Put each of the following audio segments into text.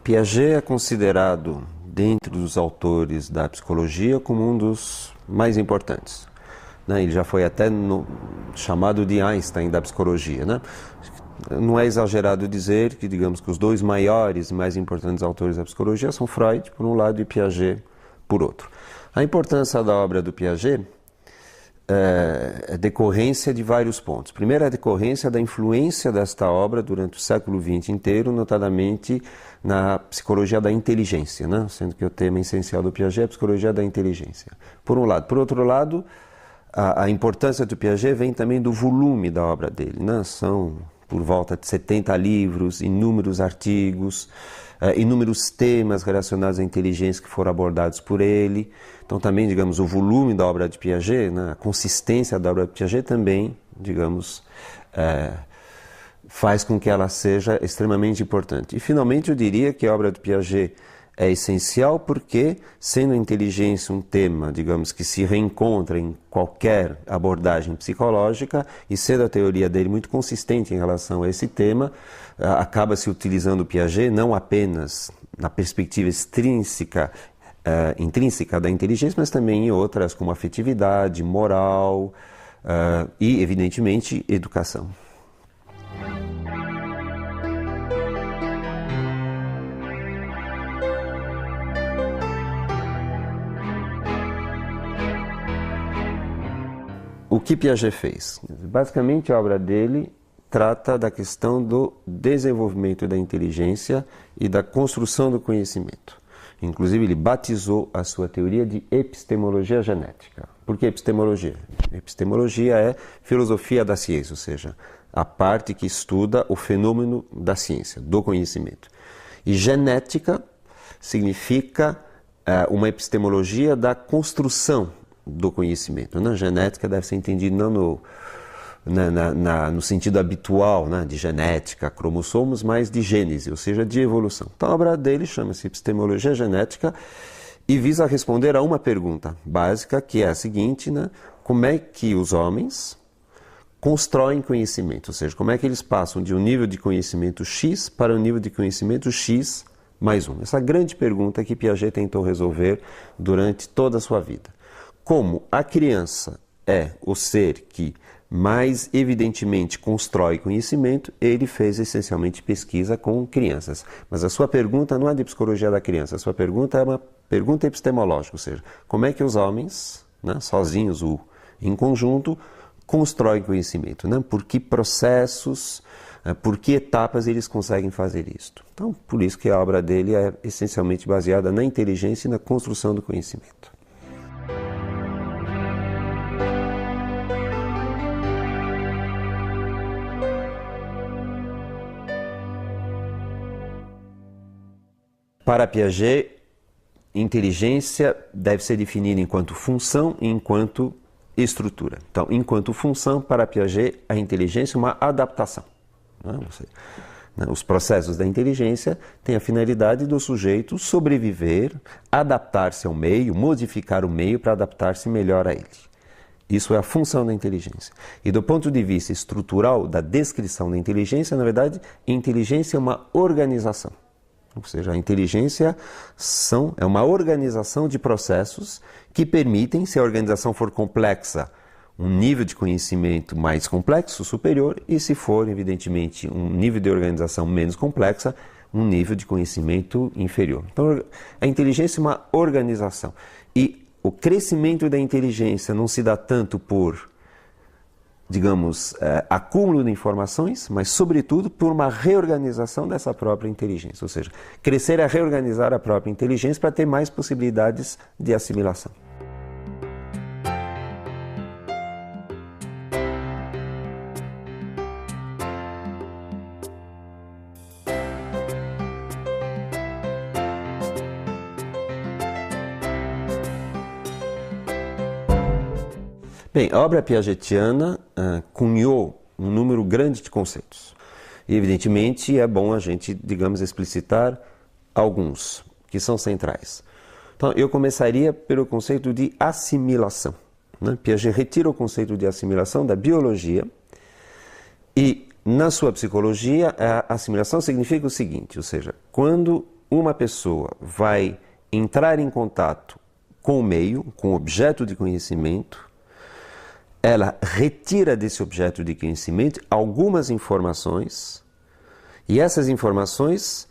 Piaget é considerado, dentre os autores da psicologia, como um dos mais importantes. Ele já foi até chamado de Einstein da psicologia. Não é exagerado dizer que, digamos, que os dois maiores e mais importantes autores da psicologia são Freud, por um lado, e Piaget, por outro. A importância da obra do Piaget é decorrência de vários pontos. Primeiro, é a decorrência da influência desta obra durante o século XX inteiro, notadamente na psicologia da inteligência, sendo que o tema essencial do Piaget é a psicologia da inteligência. Por um lado. Por outro lado, a importância do Piaget vem também do volume da obra dele. São por volta de 70 livros, inúmeros artigos, inúmeros temas relacionados à inteligência que foram abordados por ele. Então também, digamos, o volume da obra de Piaget, a consistência da obra de Piaget também, digamos, faz com que ela seja extremamente importante. E finalmente eu diria que a obra de Piaget é essencial porque, sendo a inteligência um tema, digamos, que se reencontra em qualquer abordagem psicológica, e sendo a teoria dele muito consistente em relação a esse tema, acaba-se utilizando o Piaget não apenas na perspectiva intrínseca da inteligência, mas também em outras como afetividade, moral e, evidentemente, educação. O que Piaget fez? Basicamente, a obra dele trata da questão do desenvolvimento da inteligência e da construção do conhecimento. Inclusive, ele batizou a sua teoria de epistemologia genética. Por que epistemologia? Epistemologia é filosofia da ciência, ou seja, a parte que estuda o fenômeno da ciência, do conhecimento. E genética significa uma epistemologia da construção do conhecimento. Na genética deve ser entendido não no sentido habitual, de genética, cromossomos, mas de gênese, ou seja, de evolução. Então a obra dele chama-se Epistemologia Genética e visa responder a uma pergunta básica, que é a seguinte, como é que os homens constroem conhecimento, ou seja, como é que eles passam de um nível de conhecimento X para um nível de conhecimento X mais 1. Essa grande pergunta que Piaget tentou resolver durante toda a sua vida. Como a criança é o ser que mais evidentemente constrói conhecimento, ele fez essencialmente pesquisa com crianças. Mas a sua pergunta não é de psicologia da criança, a sua pergunta é uma pergunta epistemológica, ou seja, como é que os homens, sozinhos ou em conjunto, constroem conhecimento, por que processos, por que etapas eles conseguem fazer isto. Então, por isso que a obra dele é essencialmente baseada na inteligência e na construção do conhecimento. Para Piaget, inteligência deve ser definida enquanto função e enquanto estrutura. Então, enquanto função, para Piaget, a inteligência é uma adaptação. Os processos da inteligência têm a finalidade do sujeito sobreviver, adaptar-se ao meio, modificar o meio para adaptar-se melhor a ele. Isso é a função da inteligência. E do ponto de vista estrutural da descrição da inteligência, na verdade, inteligência é uma organização. Ou seja, a inteligência é uma organização de processos que permitem, se a organização for complexa, um nível de conhecimento mais complexo, superior, e se for, evidentemente, um nível de organização menos complexa, um nível de conhecimento inferior. Então, a inteligência é uma organização. E o crescimento da inteligência não se dá tanto por, digamos, acúmulo de informações, mas, sobretudo, por uma reorganização dessa própria inteligência. Ou seja, crescer é reorganizar a própria inteligência para ter mais possibilidades de assimilação. Bem, a obra piagetiana cunhou um número grande de conceitos. E, evidentemente, é bom a gente, digamos, explicitar alguns que são centrais. Então, eu começaria pelo conceito de assimilação. Piaget retira o conceito de assimilação da biologia e, na sua psicologia, a assimilação significa o seguinte, ou seja, quando uma pessoa vai entrar em contato com o meio, com o objeto de conhecimento, ela retira desse objeto de conhecimento algumas informações e essas informações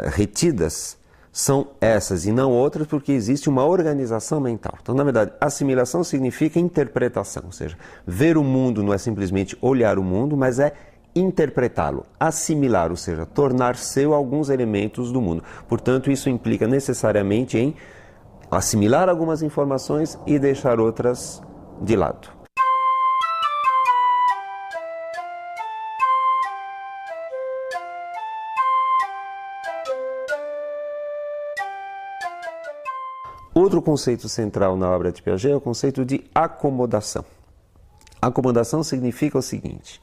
retidas são essas e não outras porque existe uma organização mental. Então, na verdade, assimilação significa interpretação, ou seja, ver o mundo não é simplesmente olhar o mundo, mas é interpretá-lo, assimilar, ou seja, tornar seu alguns elementos do mundo. Portanto, isso implica necessariamente em assimilar algumas informações e deixar outras de lado. Outro conceito central na obra de Piaget é o conceito de acomodação. Acomodação significa o seguinte: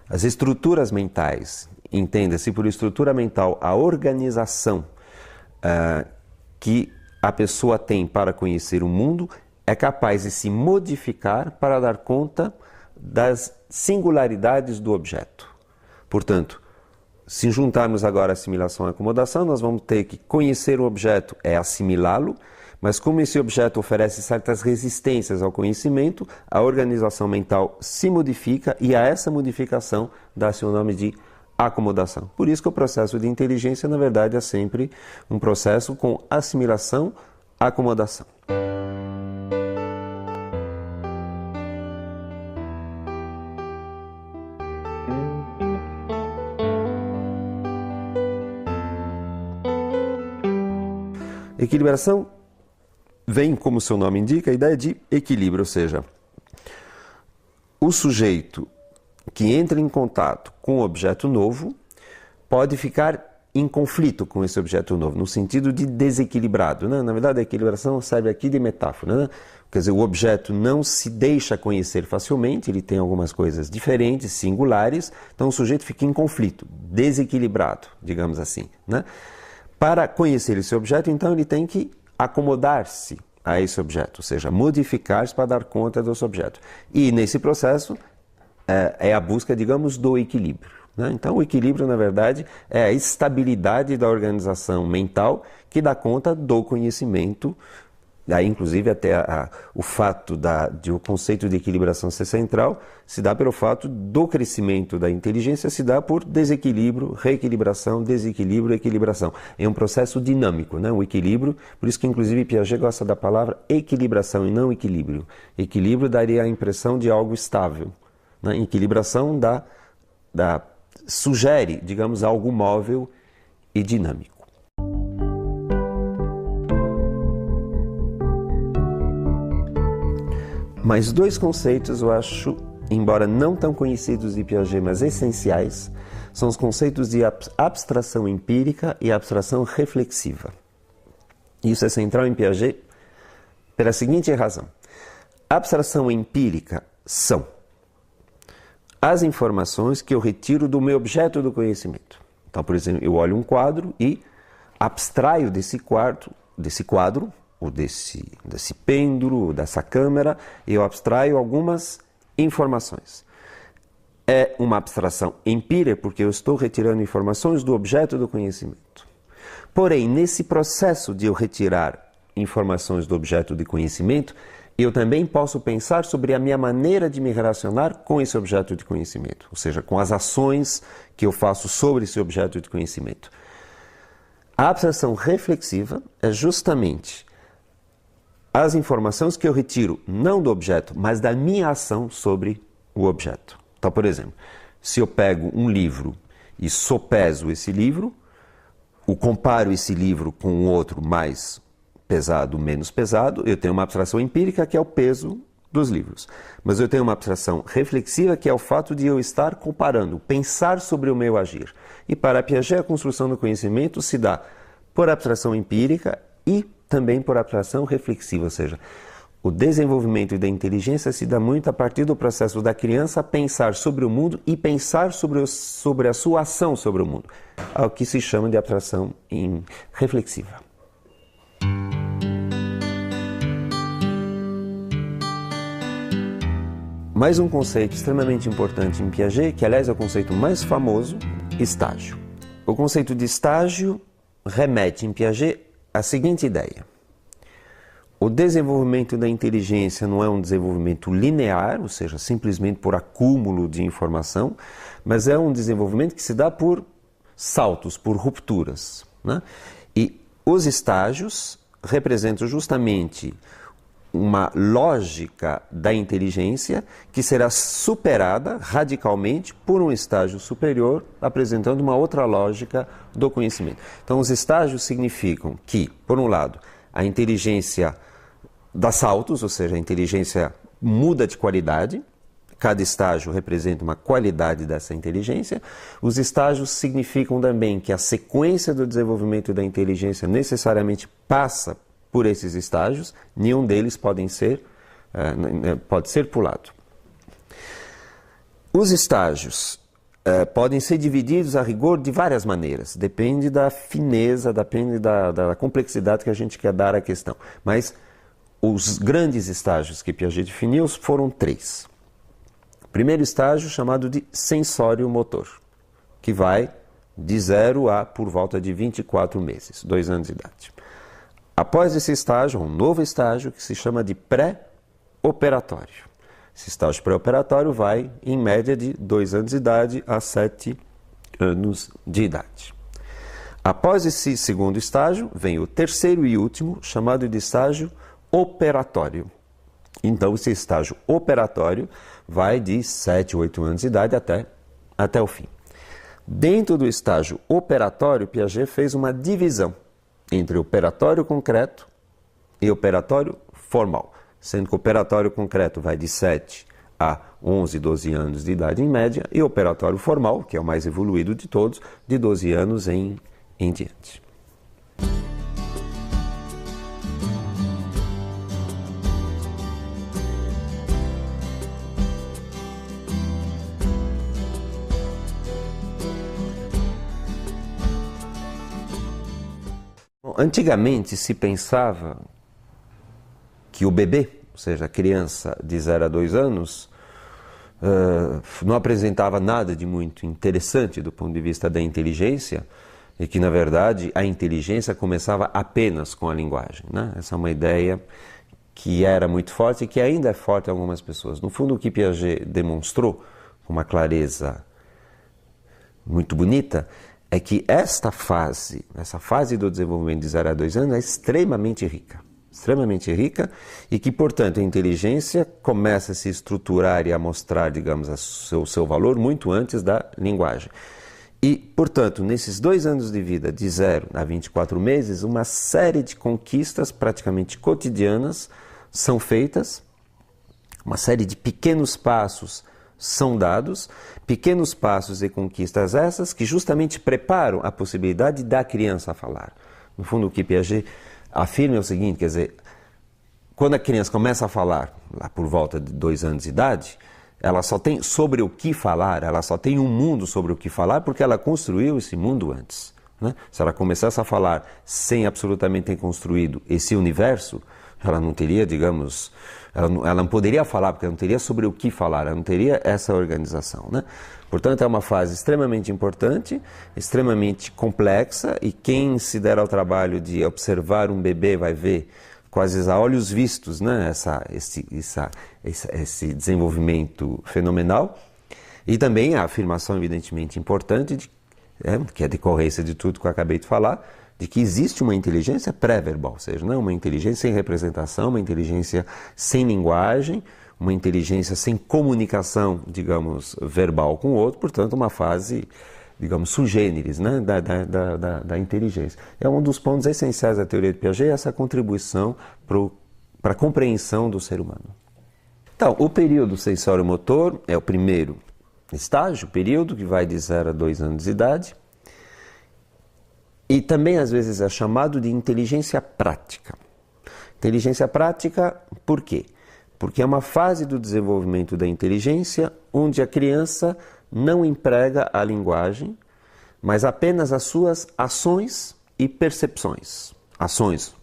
as estruturas mentais, entenda-se por estrutura mental a organização que a pessoa tem para conhecer o mundo, é capaz de se modificar para dar conta das singularidades do objeto. Portanto, se juntarmos agora assimilação e acomodação, nós vamos ter que conhecer o objeto é assimilá-lo, mas como esse objeto oferece certas resistências ao conhecimento, a organização mental se modifica e a essa modificação dá-se o nome de acomodação. Por isso que o processo de inteligência, na verdade, é sempre um processo com assimilação, acomodação. Equilibração vem, como seu nome indica, a ideia de equilíbrio, ou seja, o sujeito que entra em contato com um objeto novo pode ficar em conflito com esse objeto novo, no sentido de desequilibrado, né? Na verdade, a equilibração serve aqui de metáfora, né? Quer dizer, o objeto não se deixa conhecer facilmente, ele tem algumas coisas diferentes, singulares, então o sujeito fica em conflito, desequilibrado, digamos assim, né? Para conhecer esse objeto, então, ele tem que acomodar-se a esse objeto, ou seja, modificar-se para dar conta desse objeto. E nesse processo é a busca, digamos, do equilíbrio, né? Então, o equilíbrio, na verdade, é a estabilidade da organização mental que dá conta do conhecimento. Daí, inclusive, até o fato de o conceito de equilibração ser central se dá pelo fato do crescimento da inteligência, se dá por desequilíbrio, reequilibração, desequilíbrio, equilibração. É um processo dinâmico, né? O equilíbrio, por isso que, inclusive, Piaget gosta da palavra equilibração e não equilíbrio. Equilíbrio daria a impressão de algo estável, né? Equilibração sugere, digamos, algo móvel e dinâmico. Mais dois conceitos eu acho, embora não tão conhecidos de Piaget, mas essenciais, são os conceitos de abstração empírica e abstração reflexiva. Isso é central em Piaget pela seguinte razão. Abstração empírica são as informações que eu retiro do meu objeto do conhecimento. Então, por exemplo, eu olho um quadro e abstraio desse quadro, ou desse pêndulo, ou dessa câmera, eu abstraio algumas informações. É uma abstração empírica porque eu estou retirando informações do objeto do conhecimento. Porém, nesse processo de eu retirar informações do objeto de conhecimento, eu também posso pensar sobre a minha maneira de me relacionar com esse objeto de conhecimento, ou seja, com as ações que eu faço sobre esse objeto de conhecimento. A abstração reflexiva é justamente as informações que eu retiro não do objeto, mas da minha ação sobre o objeto. Então, por exemplo, se eu pego um livro e sopeso esse livro, comparo esse livro com um outro mais pesado, menos pesado, eu tenho uma abstração empírica que é o peso dos livros. Mas eu tenho uma abstração reflexiva que é o fato de eu estar comparando, pensar sobre o meu agir. E para Piaget, a construção do conhecimento se dá por abstração empírica e também por abstração reflexiva, ou seja, o desenvolvimento da inteligência se dá muito a partir do processo da criança pensar sobre o mundo e pensar sobre a sua ação sobre o mundo, ao que se chama de abstração reflexiva. Mais um conceito extremamente importante em Piaget, que aliás é o conceito mais famoso, estágio. O conceito de estágio remete em Piaget à seguinte ideia: o desenvolvimento da inteligência não é um desenvolvimento linear, ou seja, simplesmente por acúmulo de informação, mas é um desenvolvimento que se dá por saltos, por rupturas, né? E os estágios representam justamente uma lógica da inteligência que será superada radicalmente por um estágio superior, apresentando uma outra lógica do conhecimento. Então, os estágios significam que, por um lado, a inteligência dá saltos, ou seja, a inteligência muda de qualidade, cada estágio representa uma qualidade dessa inteligência. Os estágios significam também que a sequência do desenvolvimento da inteligência necessariamente passa por esses estágios, nenhum deles pode ser pulado. Os estágios podem ser divididos a rigor de várias maneiras, depende da fineza, depende da complexidade que a gente quer dar à questão. Mas os grandes estágios que Piaget definiu foram 3. O primeiro estágio chamado de sensório-motor, que vai de 0 a por volta de 24 meses, 2 anos de idade. Após esse estágio, um novo estágio que se chama de pré-operatório. Esse estágio pré-operatório vai, em média, de 2 anos de idade a 7 anos de idade. Após esse segundo estágio, vem o terceiro e último, chamado de estágio operatório. Então, esse estágio operatório vai de 7, 8 anos de idade até o fim. Dentro do estágio operatório, Piaget fez uma divisão entre operatório concreto e operatório formal, sendo que o operatório concreto vai de 7 a 11, 12 anos de idade em média, e o operatório formal, que é o mais evoluído de todos, de 12 anos em diante. Antigamente se pensava que o bebê, ou seja, a criança de 0 a 2 anos, não apresentava nada de muito interessante do ponto de vista da inteligência e que, na verdade, a inteligência começava apenas com a linguagem, né? Essa é uma ideia que era muito forte e que ainda é forte em algumas pessoas. No fundo, o que Piaget demonstrou com uma clareza muito bonita é que essa fase do desenvolvimento de 0 a 2 anos é extremamente rica e que, portanto, a inteligência começa a se estruturar e a mostrar, digamos, o seu valor muito antes da linguagem. E, portanto, nesses 2 anos de vida, de 0 a 24 meses, uma série de conquistas praticamente cotidianas são feitas, uma série de pequenos passos são dados, pequenos passos e conquistas essas que justamente preparam a possibilidade da criança falar. No fundo, o que Piaget afirma é o seguinte, quer dizer, quando a criança começa a falar, lá por volta de 2 anos de idade, ela só tem sobre o que falar, ela só tem um mundo sobre o que falar porque ela construiu esse mundo antes, né? Se ela começasse a falar sem absolutamente ter construído esse universo, ela não teria, digamos, ela não poderia falar, porque ela não teria sobre o que falar, ela não teria essa organização, né? Portanto, é uma fase extremamente importante, extremamente complexa, e quem se der ao trabalho de observar um bebê vai ver quase a olhos vistos, né, esse desenvolvimento fenomenal. E também a afirmação evidentemente importante, que é a decorrência de tudo que eu acabei de falar, de que existe uma inteligência pré-verbal, ou seja, não é uma inteligência sem representação, uma inteligência sem linguagem, uma inteligência sem comunicação, digamos, verbal com o outro, portanto, uma fase, digamos, sui generis, né, da inteligência. É um dos pontos essenciais da teoria de Piaget, essa contribuição para a compreensão do ser humano. Então, o período sensório-motor é o primeiro estágio, período que vai de 0 a 2 anos de idade, e também às vezes é chamado de inteligência prática. Inteligência prática, por quê? Porque é uma fase do desenvolvimento da inteligência onde a criança não emprega a linguagem, mas apenas as suas ações e percepções. Ações,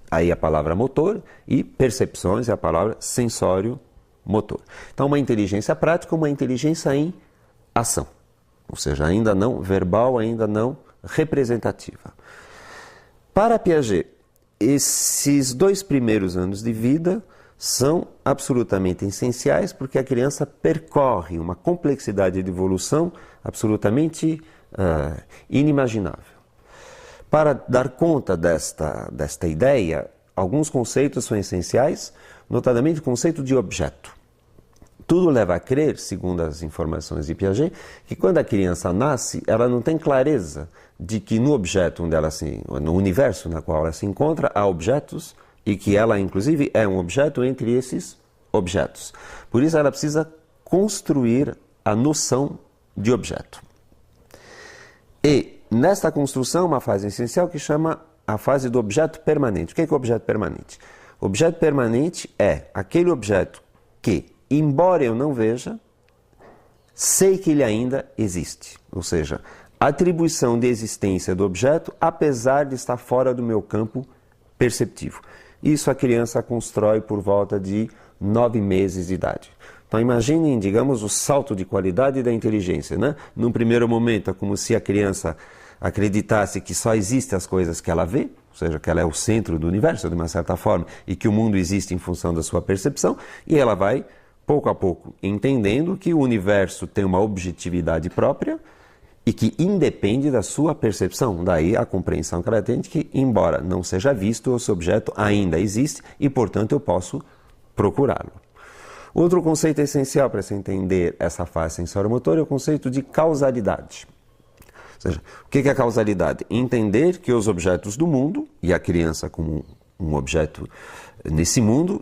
aí a palavra motor, e percepções é a palavra sensório-motor. Então, uma inteligência prática, uma inteligência em ação. Ou seja, ainda não verbal, ainda não representativa. Para Piaget, esses 2 primeiros anos de vida são absolutamente essenciais porque a criança percorre uma complexidade de evolução absolutamente inimaginável. Para dar conta desta ideia, alguns conceitos são essenciais, notadamente o conceito de objeto. Tudo leva a crer, segundo as informações de Piaget, que quando a criança nasce, ela não tem clareza de que no objeto no universo na qual ela se encontra, há objetos e que ela, inclusive, é um objeto entre esses objetos. Por isso, ela precisa construir a noção de objeto. E, nesta construção, uma fase essencial que chama a fase do objeto permanente. O que é o objeto permanente? O objeto permanente é aquele objeto que, embora eu não veja, sei que ele ainda existe. Ou seja, a atribuição de existência do objeto, apesar de estar fora do meu campo perceptivo. Isso a criança constrói por volta de 9 meses de idade. Então imaginem, digamos, o salto de qualidade da inteligência, né? Num primeiro momento é como se a criança acreditasse que só existem as coisas que ela vê, ou seja, que ela é o centro do universo, de uma certa forma, e que o mundo existe em função da sua percepção, e ela vai, pouco a pouco, entendendo que o universo tem uma objetividade própria e que independe da sua percepção. Daí a compreensão que ela tem de que, embora não seja visto, esse objeto ainda existe e, portanto, eu posso procurá-lo. Outro conceito essencial para se entender essa fase sensório-motor é o conceito de causalidade. Ou seja, o que é causalidade? Entender que os objetos do mundo, e a criança como um objeto nesse mundo,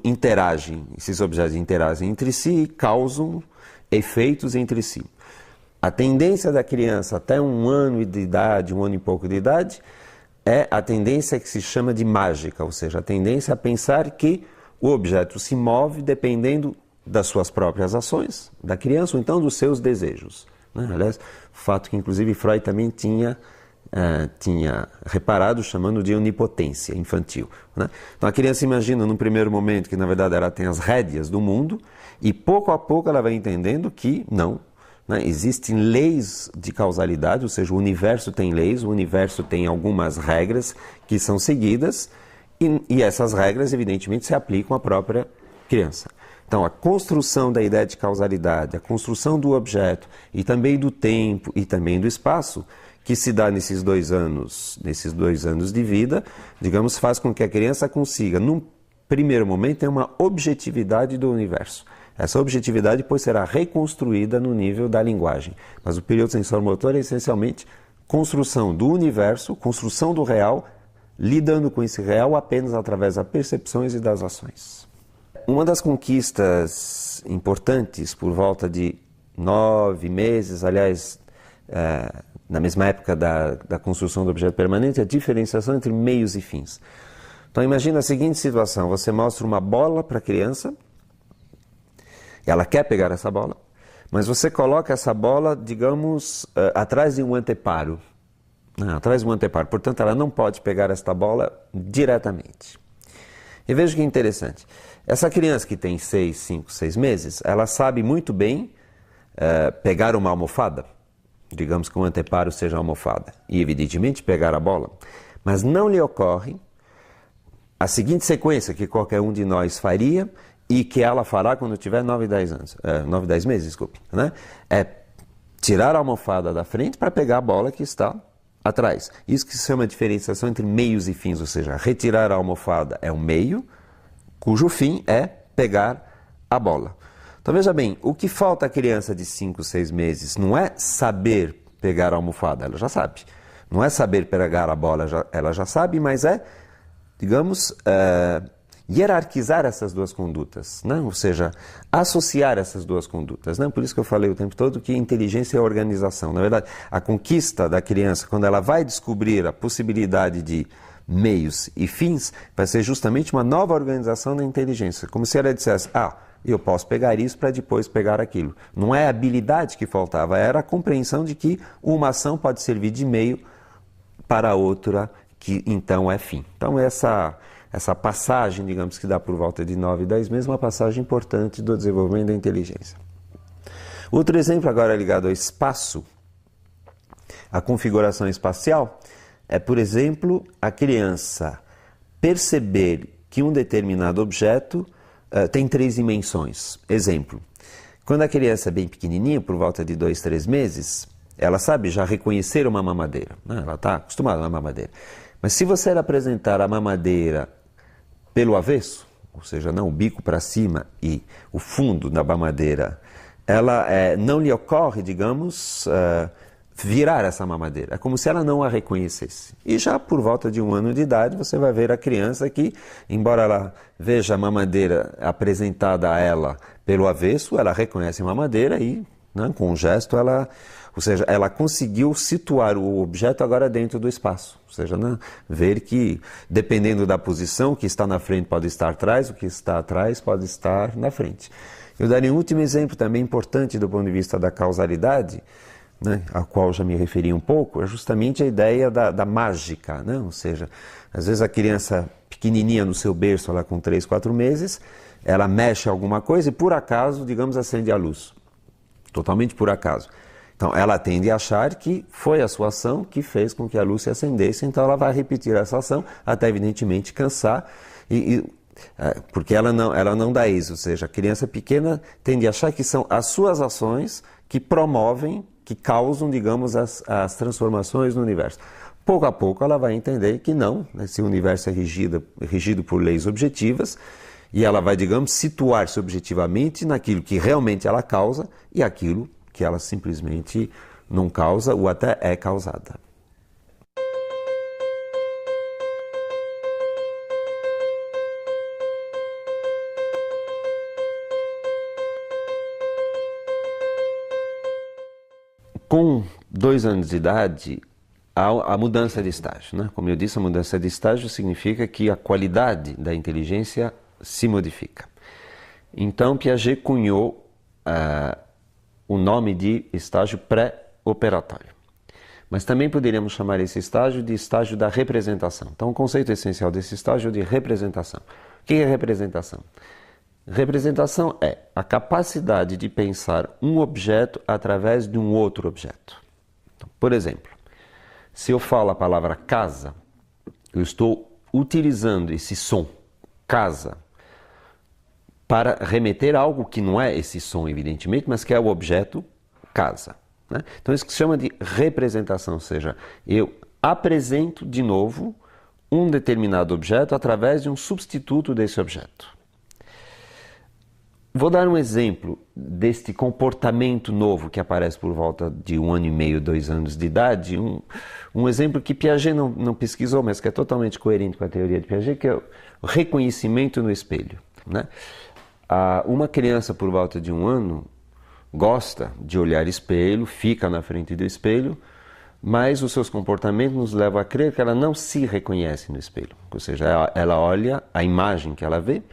esses objetos interagem entre si e causam efeitos entre si. A tendência da criança até 1 ano de idade, 1 ano e pouco de idade, é a tendência que se chama de mágica, ou seja, a tendência a pensar que o objeto se move dependendo das suas próprias ações, da criança, ou então dos seus desejos. Aliás, fato que inclusive Freud também tinha reparado, chamando de onipotência infantil. Então a criança imagina num primeiro momento que na verdade ela tem as rédeas do mundo e pouco a pouco ela vai entendendo que não. Existem leis de causalidade, ou seja, o universo tem leis, o universo tem algumas regras que são seguidas e essas regras evidentemente se aplicam à própria criança. Então, a construção da ideia de causalidade, a construção do objeto e também do tempo e também do espaço, que se dá nesses 2 anos de vida, digamos, faz com que a criança consiga, num primeiro momento, ter uma objetividade do universo. Essa objetividade depois será reconstruída no nível da linguagem. Mas o período sensório-motor é essencialmente construção do universo, construção do real, lidando com esse real apenas através das percepções e das ações. Uma das conquistas importantes por volta de 9 meses, aliás, na mesma época da construção do objeto permanente, é a diferenciação entre meios e fins. Então imagina a seguinte situação, você mostra uma bola para a criança, ela quer pegar essa bola, mas você coloca essa bola, digamos, atrás de um anteparo. Atrás de um anteparo. Portanto, ela não pode pegar esta bola diretamente. E veja que interessante. Essa criança que tem 5, 6 meses, ela sabe muito bem pegar uma almofada. Digamos que um anteparo seja a almofada. E, evidentemente, pegar a bola. Mas não lhe ocorre a seguinte sequência que qualquer um de nós faria e que ela fará quando tiver 9, 10 meses, desculpe, né? É tirar a almofada da frente para pegar a bola que está atrás. Isso que se chama diferenciação entre meios e fins, ou seja, retirar a almofada é um meio, cujo fim é pegar a bola. Então veja bem, o que falta à criança de 5, 6 meses não é saber pegar a almofada, ela já sabe. Não é saber pegar a bola, ela já sabe, mas é, digamos, hierarquizar essas 2 condutas, né? Ou seja, associar essas 2 condutas. Né? Por isso que eu falei o tempo todo que inteligência é organização. Na verdade, a conquista da criança, quando ela vai descobrir a possibilidade de meios e fins, vai ser justamente uma nova organização da inteligência. Como se ela dissesse, eu posso pegar isso para depois pegar aquilo. Não é a habilidade que faltava, era a compreensão de que uma ação pode servir de meio para outra, que então é fim. Então essa passagem, digamos que dá por volta de 9, 10 meses, uma passagem importante do desenvolvimento da inteligência. Outro exemplo agora ligado ao espaço, a configuração espacial, é, por exemplo, a criança perceber que um determinado objeto tem 3 dimensões. Exemplo, quando a criança é bem pequenininha, por volta de 2, 3 meses, ela sabe já reconhecer uma mamadeira, né? Ela está acostumada a uma mamadeira. Mas se você apresentar a mamadeira pelo avesso, ou seja, não o bico para cima e o fundo da mamadeira, ela não lhe ocorre, digamos, virar essa mamadeira. É como se ela não a reconhecesse. E já por volta de 1 ano de idade, você vai ver a criança que, embora ela veja a mamadeira apresentada a ela pelo avesso, ela reconhece a mamadeira e, né, com um gesto, ou seja, ela conseguiu situar o objeto agora dentro do espaço. Ou seja, né, ver que, dependendo da posição, o que está na frente pode estar atrás, o que está atrás pode estar na frente. Eu daria um último exemplo também importante do ponto de vista da causalidade, né, a qual já me referi um pouco, é justamente a ideia da mágica, né? Ou seja, às vezes a criança pequenininha no seu berço, lá com 3, 4 meses, ela mexe alguma coisa e por acaso, digamos, acende a luz. Totalmente por acaso. Então ela tende a achar que foi a sua ação que fez com que a luz se acendesse, então ela vai repetir essa ação até evidentemente cansar, porque ela não dá êxito, ou seja, a criança pequena tende a achar que são as suas ações que promovem, que causam, digamos, as transformações no universo. Pouco a pouco ela vai entender que não, esse universo é regido por leis objetivas e ela vai, digamos, situar-se objetivamente naquilo que realmente ela causa e aquilo que ela simplesmente não causa ou até é causada. Com 2 anos de idade, há a mudança de estágio, né? Como eu disse, a mudança de estágio significa que a qualidade da inteligência se modifica. Então, Piaget cunhou o nome de estágio pré-operatório. Mas também poderíamos chamar esse estágio de estágio da representação. Então, o conceito essencial desse estágio é de representação. O que é representação? Representação é a capacidade de pensar um objeto através de um outro objeto. Então, por exemplo, se eu falo a palavra casa, eu estou utilizando esse som, casa, para remeter a algo que não é esse som, evidentemente, mas que é o objeto casa, né? Então isso que se chama de representação, ou seja, eu apresento de novo um determinado objeto através de um substituto desse objeto. Vou dar um exemplo deste comportamento novo que aparece por volta de 1 ano e meio, 2 anos de idade, um exemplo que Piaget não pesquisou, mas que é totalmente coerente com a teoria de Piaget, que é o reconhecimento no espelho, né? Uma criança por volta de 1 ano gosta de olhar espelho, fica na frente do espelho, mas os seus comportamentos nos levam a crer que ela não se reconhece no espelho. Ou seja, ela olha a imagem que ela vê,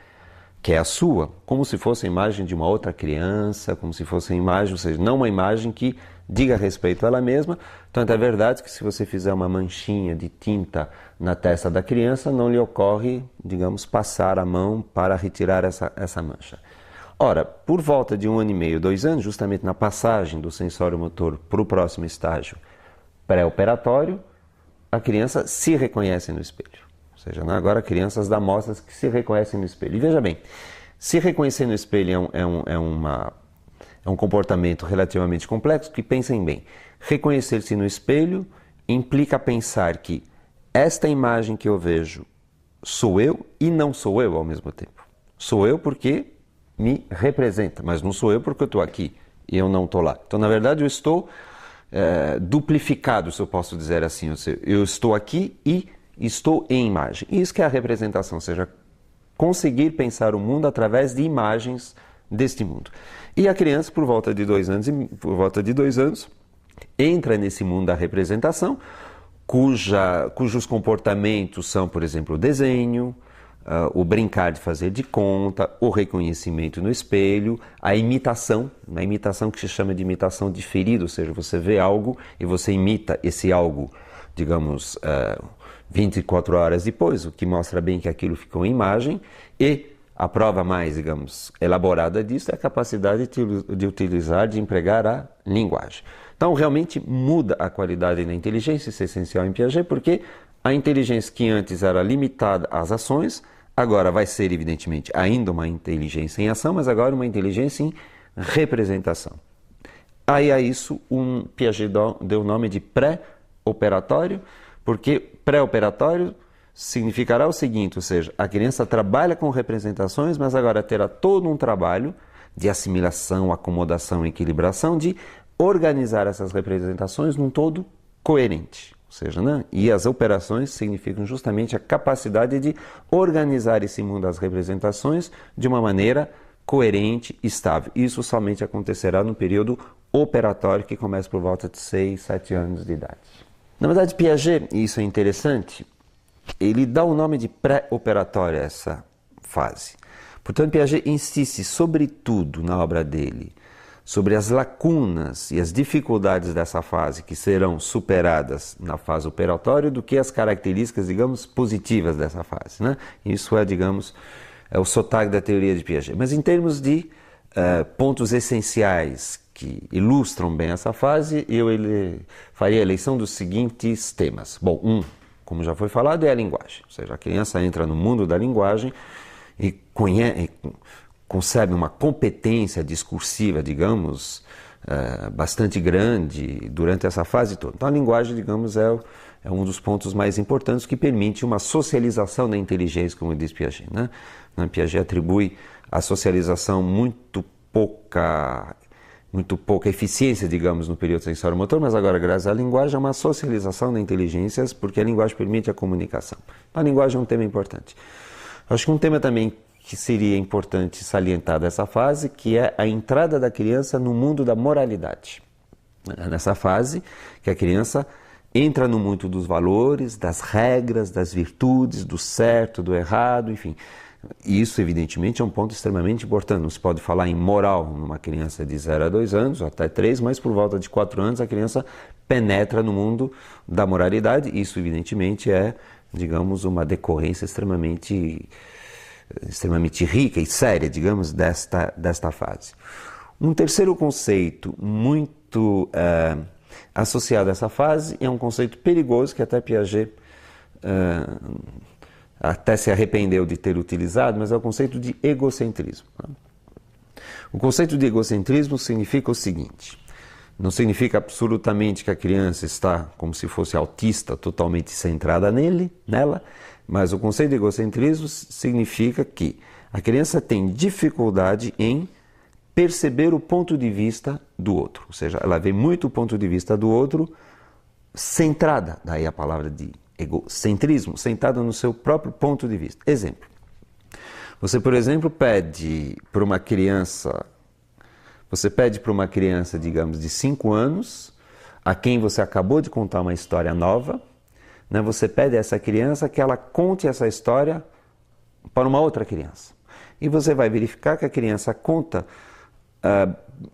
que é a sua, como se fosse a imagem de uma outra criança, como se fosse a imagem, ou seja, não uma imagem que diga respeito a ela mesma. Tanto é verdade que se você fizer uma manchinha de tinta na testa da criança, não lhe ocorre, digamos, passar a mão para retirar essa mancha. Ora, por volta de 1 ano e meio, 2 anos, justamente na passagem do sensório motor para o próximo estágio pré-operatório, a criança se reconhece no espelho. Ou seja, agora crianças da amostras que se reconhecem no espelho. E veja bem, se reconhecer no espelho é um comportamento relativamente complexo, que pensem bem, reconhecer-se no espelho implica pensar que esta imagem que eu vejo sou eu e não sou eu ao mesmo tempo. Sou eu porque me representa, mas não sou eu porque eu estou aqui e eu não estou lá. Então, na verdade, eu estou duplificado, se eu posso dizer assim. Ou seja, eu estou aqui e estou em imagem. Isso que é a representação, ou seja, conseguir pensar o mundo através de imagens deste mundo. E a criança, por volta de 2 anos, entra nesse mundo da representação, cujos comportamentos são, por exemplo, o desenho, o brincar de fazer de conta, o reconhecimento no espelho, a imitação que se chama de imitação diferida, ou seja, você vê algo e você imita esse algo, digamos, 24 horas depois, o que mostra bem que aquilo ficou em imagem, e a prova mais, digamos, elaborada disso é a capacidade de utilizar, de empregar a linguagem. Então, realmente muda a qualidade da inteligência, isso é essencial em Piaget, porque a inteligência que antes era limitada às ações, agora vai ser, evidentemente, ainda uma inteligência em ação, mas agora uma inteligência em representação. Aí a isso, Piaget deu o nome de pré-operatório, porque pré-operatório significará o seguinte, ou seja, a criança trabalha com representações, mas agora terá todo um trabalho de assimilação, acomodação e equilibração, de organizar essas representações num todo coerente. Ou seja, né? E as operações significam justamente a capacidade de organizar esse mundo das representações de uma maneira coerente e estável. Isso somente acontecerá no período operatório, que começa por volta de 6, 7 anos de idade. Na verdade, Piaget, e isso é interessante, ele dá o nome de pré-operatório a essa fase. Portanto, Piaget insiste, sobretudo na obra dele, sobre as lacunas e as dificuldades dessa fase que serão superadas na fase operatória do que as características, digamos, positivas dessa fase, né? Isso é, digamos, é o sotaque da teoria de Piaget. Mas em termos de pontos essenciais que ilustram bem essa fase, eu faria a eleição dos seguintes temas. Bom, como já foi falado, é a linguagem. Ou seja, a criança entra no mundo da linguagem e concebe uma competência discursiva, digamos, bastante grande durante essa fase toda. Então a linguagem, digamos, é um dos pontos mais importantes que permite uma socialização da inteligência, como diz Piaget, né? Piaget atribui à socialização muito pouca eficiência, digamos, no período sensório-motor, mas agora, graças à linguagem, é uma socialização da inteligência, porque a linguagem permite a comunicação. Então a linguagem é um tema importante. Acho que um tema também que seria importante salientar dessa fase, que é a entrada da criança no mundo da moralidade. É nessa fase que a criança entra no mundo dos valores, das regras, das virtudes, do certo, do errado, enfim. E isso, evidentemente, é um ponto extremamente importante. Não se pode falar em moral numa criança de 0 a 2 anos, ou até 3, mas por volta de 4 anos a criança penetra no mundo da moralidade. Isso, evidentemente, é, digamos, uma decorrência extremamente rica e séria, digamos, desta fase. Um terceiro conceito muito associado a essa fase é um conceito perigoso que até Piaget até se arrependeu de ter utilizado, mas é o conceito de egocentrismo. O conceito de egocentrismo significa o seguinte: não significa absolutamente que a criança está como se fosse autista, totalmente centrada nela, mas o conceito de egocentrismo significa que a criança tem dificuldade em perceber o ponto de vista do outro. Ou seja, ela vê muito o ponto de vista do outro centrada, daí a palavra de egocentrismo, centrada no seu próprio ponto de vista. Exemplo. Você, por exemplo, pede para uma criança, digamos, de 5 anos, a quem você acabou de contar uma história nova, né? Você pede a essa criança que ela conte essa história para uma outra criança. E você vai verificar que a criança conta,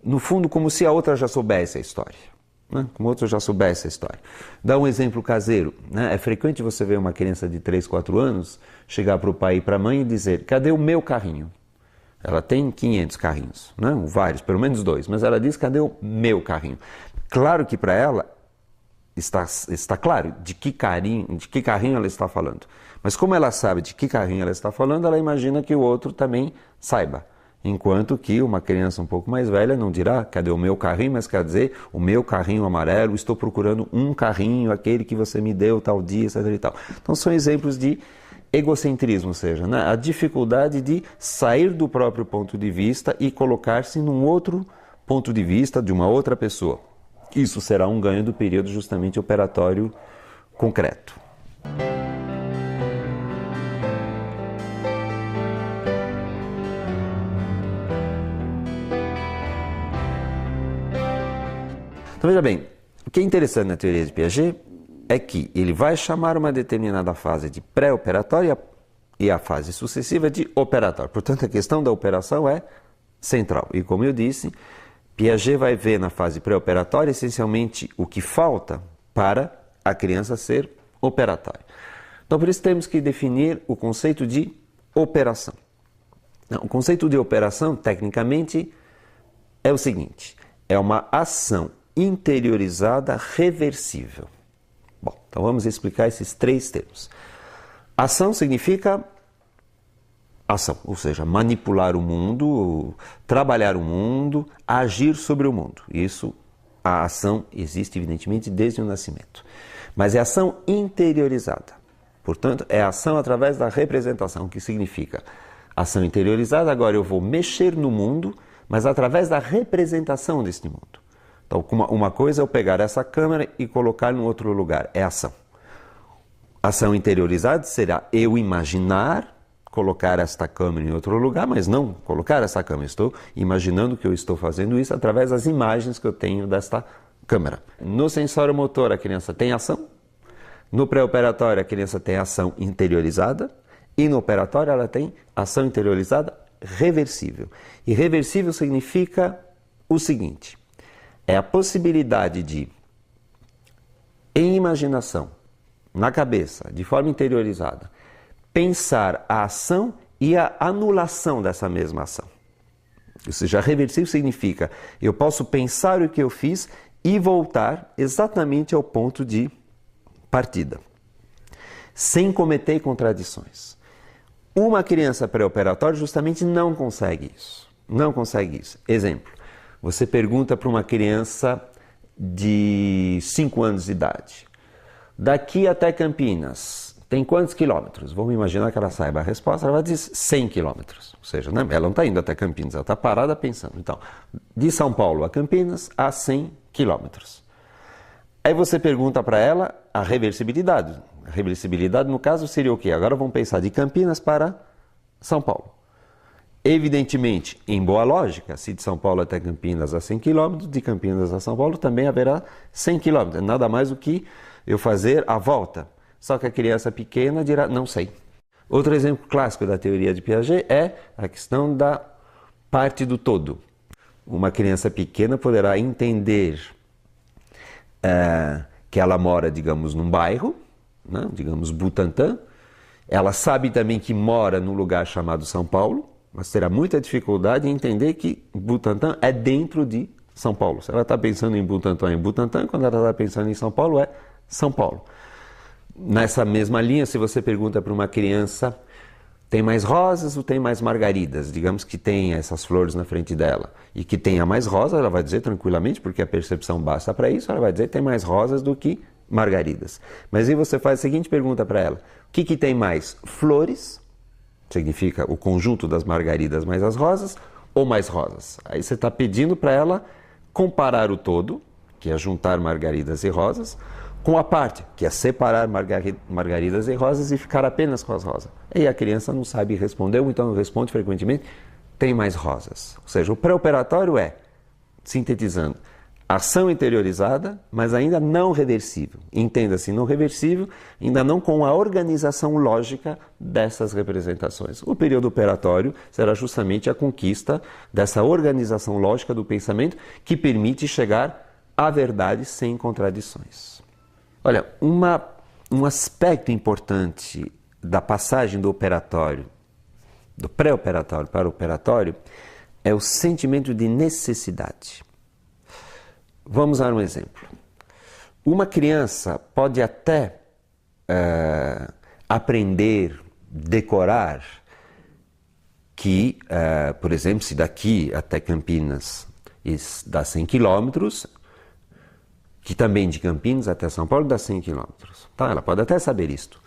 no fundo, como se a outra já soubesse a história. Né? Como a outra já soubesse a história. Dá um exemplo caseiro. Né? É frequente você ver uma criança de 3, 4 anos chegar para o pai e para a mãe e dizer: cadê o meu carrinho? Ela tem 500 carrinhos, né? Vários, pelo menos 2, mas ela diz: cadê o meu carrinho? Claro que para ela está claro de que carrinho ela está falando. Mas como ela sabe de que carrinho ela está falando, ela imagina que o outro também saiba. Enquanto que uma criança um pouco mais velha não dirá: cadê o meu carrinho? Mas quer dizer, o meu carrinho amarelo, estou procurando um carrinho, aquele que você me deu tal dia, etc. e tal. Então são exemplos de egocentrismo, ou seja, né? A dificuldade de sair do próprio ponto de vista e colocar-se num outro ponto de vista de uma outra pessoa. Isso será um ganho do período justamente operatório concreto. Então veja bem, o que é interessante na teoria de Piaget é que ele vai chamar uma determinada fase de pré-operatória e a fase sucessiva de operatória. Portanto, a questão da operação é central. E como eu disse, Piaget vai ver na fase pré-operatória essencialmente o que falta para a criança ser operatória. Então, por isso temos que definir o conceito de operação. O conceito de operação, tecnicamente, é o seguinte: é uma ação interiorizada reversível. Bom, então vamos explicar esses três termos. Ação significa ação, ou seja, manipular o mundo, trabalhar o mundo, agir sobre o mundo. Isso, a ação existe evidentemente desde o nascimento. Mas é ação interiorizada. Portanto, é ação através da representação, que significa ação interiorizada. Agora eu vou mexer no mundo, mas através da representação deste mundo. Então, uma coisa é eu pegar essa câmera e colocar em outro lugar, é ação. Ação interiorizada será eu imaginar colocar esta câmera em outro lugar, mas não colocar essa câmera. Estou imaginando que eu estou fazendo isso através das imagens que eu tenho desta câmera. No sensório motor, a criança tem ação. No pré-operatório, a criança tem ação interiorizada. E no operatório, ela tem ação interiorizada reversível. E reversível significa o seguinte: é a possibilidade de, em imaginação, na cabeça, de forma interiorizada, pensar a ação e a anulação dessa mesma ação. Ou seja, reversível significa eu posso pensar o que eu fiz e voltar exatamente ao ponto de partida, sem cometer contradições. Uma criança pré-operatória justamente não consegue isso. Não consegue isso. Exemplo, você pergunta para uma criança de 5 anos de idade: daqui até Campinas, tem quantos quilômetros? Vamos imaginar que ela saiba a resposta, ela vai dizer 100 quilômetros. Ou seja, ela não está indo até Campinas, ela está parada pensando. Então, de São Paulo a Campinas, a 100 quilômetros. Aí você pergunta para ela a reversibilidade. A reversibilidade, no caso, seria o quê? Agora vamos pensar de Campinas para São Paulo. Evidentemente, em boa lógica, se de São Paulo até Campinas a 100 km, de Campinas a São Paulo também haverá 100 km. Nada mais do que eu fazer a volta. Só que a criança pequena dirá, não sei. Outro exemplo clássico da teoria de Piaget é a questão da parte do todo. Uma criança pequena poderá entender que ela mora, digamos, num bairro, né? Digamos Butantã. Ela sabe também que mora num lugar chamado São Paulo, mas terá muita dificuldade em entender que Butantã é dentro de São Paulo. Se ela está pensando em Butantã, quando ela está pensando em São Paulo, é São Paulo. Nessa mesma linha, se você pergunta para uma criança, tem mais rosas ou tem mais margaridas? Digamos que tem essas flores na frente dela e que tenha mais rosas, ela vai dizer tranquilamente, porque a percepção basta para isso, ela vai dizer que tem mais rosas do que margaridas. Mas aí você faz a seguinte pergunta para ela: o que tem mais? Flores, significa o conjunto das margaridas mais as rosas, ou mais rosas? Aí você está pedindo para ela comparar o todo, que é juntar margaridas e rosas, com a parte, que é separar margaridas e rosas e ficar apenas com as rosas. E a criança não sabe responder, ou então responde frequentemente, tem mais rosas. Ou seja, o pré-operatório é, sintetizando, ação interiorizada, mas ainda não reversível. Entenda-se, não reversível, ainda não com a organização lógica dessas representações. O período operatório será justamente a conquista dessa organização lógica do pensamento que permite chegar à verdade sem contradições. Olha, um aspecto importante da passagem do operatório, do pré-operatório para o operatório, é o sentimento de necessidade. Vamos dar um exemplo. Uma criança pode até aprender, decorar, que, por exemplo, se daqui até Campinas dá 100 quilômetros, que também de Campinas até São Paulo dá 100 quilômetros. Tá? Ela pode até saber isto.